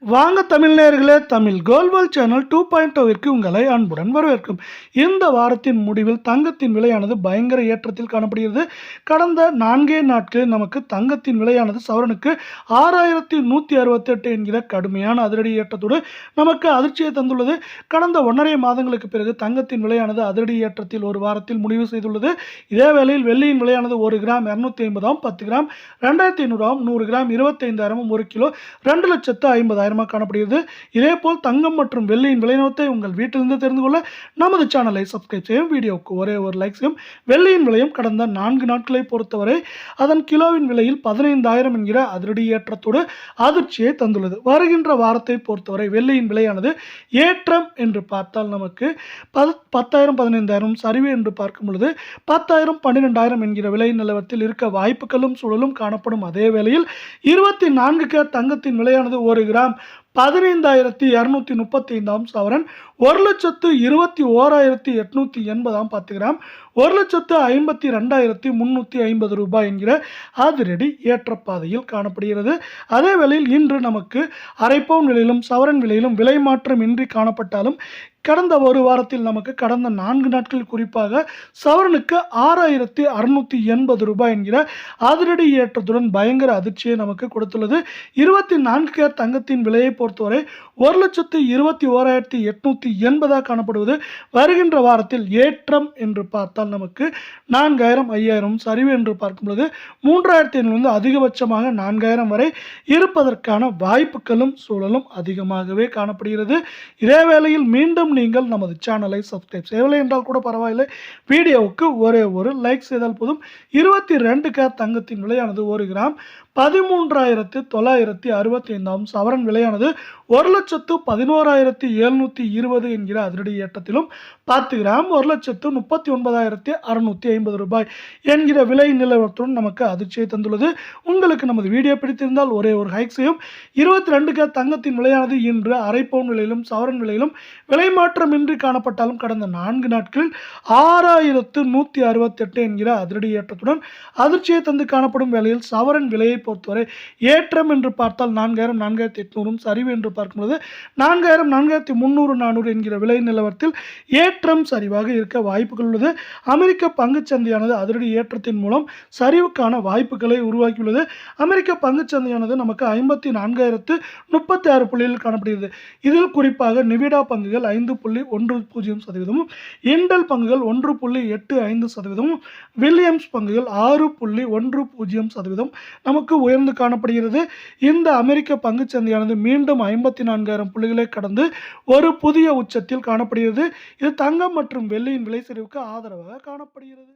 வாங்க தமிழ் நேயர்களே, தமிழ் கோல்வால் சேனல் 2.0விற்கு உங்களை அன்புடன் வரவேற்கும். இந்த வாரத்தின் முடிவில் தங்கத்தின் விலையானது பயங்கர ஏற்றத்தில் காணப்படுகிறது. கடந்த 4 நாட்களில் நமக்கு தங்கத்தின் விலையானது சவரனுக்கு 6168 என்கிற கடுமையான அதிரடி ஏற்றத்தோடு நமக்கு அதிர்ச்சியை தந்துள்ளது. கடந்த 1.5 மாதங்களுக்கு பிறகு தங்கத்தின் விலையானது அதிரடி ஏற்றத்தில் ஒரு வாரத்தில் முடிவு செய்துள்ளது. இதே வேளையில் வெள்ளியின் விலையானது 1 கிராம் 250, 10 கிராம் 2500, 100 கிராம் 25,000, 1 கிலோ 2,50,000 காணப்படுகிறது. இதேபோல் தங்கம் மற்றும் வெள்ளியின் விலைநோத்தை உங்கள் வீட்டிலிருந்து தெரிந்து கொள்ள நமது சேனலை சப்ஸ்கிரைப் செய்யும். வீடியோவுக்கு ஒரே ஒரு லைக் செய்யும். வெள்ளியின் விலையும் கடந்த 4 நாட்களை பொறுத்தவரை அதன் கிலோவின் விலையில் 15,000 என்கிற அதிரடி ஏற்றத்தோடு அதிர்ச்சியை தந்துள்ளது. வருகின்ற வாரத்தை பொறுத்தவரை வெள்ளியின் விலையானது ஏற்றம் என்று பார்த்தால் நமக்கு 10,000 15,000, சரிவு என்று பார்க்கும் பொழுது 10,000 12,000 என்கிற விலை நிலவரத்தில் இருக்க வாய்ப்புகளும் சூழலும் காணப்படும். அதே வேளையில் 24 கேரட் தங்கத்தின் விலையானது 1 கிராம் 15,235 சவரன் 1,21,880, 10 கிராம் 1,52,350 ரூபாய் என்கிற அதிரடி ஏற்றப்பாதையில் காணப்படுகிறது. அதே வேளையில் இன்று நமக்கு அரை பவுன் விலையிலும் சவரன் விலையிலும் விலை மாற்றம் இன்றி காணப்பட்டாலும் கடந்த ஒரு வாரத்தில் நமக்கு கடந்த 4 நாட்கள் குறிப்பாக சவரனுக்கு 6,680 ரூபாய் என்கிற அதிரடி ஏற்றத்துடன் பயங்கர அதிர்ச்சியை நமக்கு கொடுத்துள்ளது. 24 கேரட் தங்கத்தின் விலையை பொறுத்தவரை 1,21,880 காணப்படுவது. வருகின்ற வாரத்தில் ஏற்றம் என்று பார்த்தால் நமக்கு 4,000 5,000, சரிவு என்று பார்க்கும்போது 3,500 அதிகபட்சமாக 4,000 வரை இருப்பதற்கான வாய்ப்புகளும் சூழலும் அதிகமாகவே காணப்படுகிறது. இதே வேளையில் மீண்டும் நீங்கள் நமது சேனலை சப்ஸ்கிரைப் செய்யவில்லை என்றால் கூட பரவாயில்லை, வீடியோவுக்கு ஒரே ஒரு லைக் செய்தால் போதும். 22 கேரட் தங்கத்தின் விலையானது 1 கிராம் 13,965, சவரன் விலையானது 1,11,720 என்கிற அதிரடி ஏற்றத்திலும் 10 கிராம் 1,39,650 ரூபாய் என்கிற விலை நிலவரத்துடன் நமக்கு அதிர்ச்சியை தந்துள்ளது. உங்களுக்கு நமது வீடியோ பிடித்திருந்தால் ஒரே ஒரு லைக் செய்யும். 22 கேரட் தங்கத்தின் விலையானது இன்று அரை பவுன் விலையிலும் சவரன் விலையிலும் விலை மாற்றமின்றி காணப்பட்டாலும் கடந்த 4 நாட்களில் 6,168 என்கிற அதிரடி ஏற்றத்துடன் அதிர்ச்சியை தந்து காணப்படும் வேளையில் சவரன் விலையை பொறுத்தவரை ஏற்றம் என்று பார்த்தால் 4,000 4,800, சரிவு என்று பார்க்கும்போது 4,000 4,300 400 என்கிற விலை நிலவரத்தில் ஏற்றம் சரிவாக இருக்க வாய்ப்புகள் உள்ளது. அமெரிக்க பங்குச்சந்தையானது அதிரடி ஏற்றத்தின் மூலம் சரிவுக்கான வாய்ப்புகளை உருவாக்கியுள்ளது. அமெரிக்க பங்குச்சந்தையானது நமக்கு 54,036 புள்ளியில் காணப்படுகிறது. இதில் குறிப்பாக நிவிடா பங்குகள் 5.10%, இண்டல் பங்குகள் 1.85%, வில்லியம்ஸ் பங்குகள் 6.10% நமக்கு உயர்ந்து காணப்படுகிறது. இந்த அமெரிக்க பங்குச்சந்தையானது மீண்டும் 54,000 புள்ளிகளை கடந்து ஒரு புதிய உச்சத்தில் காணப்படுகிறது. இது தங்கம் மற்றும் வெள்ளியின் விலை சரிவுக்கு ஆதரவாக காணப்படுகிறது.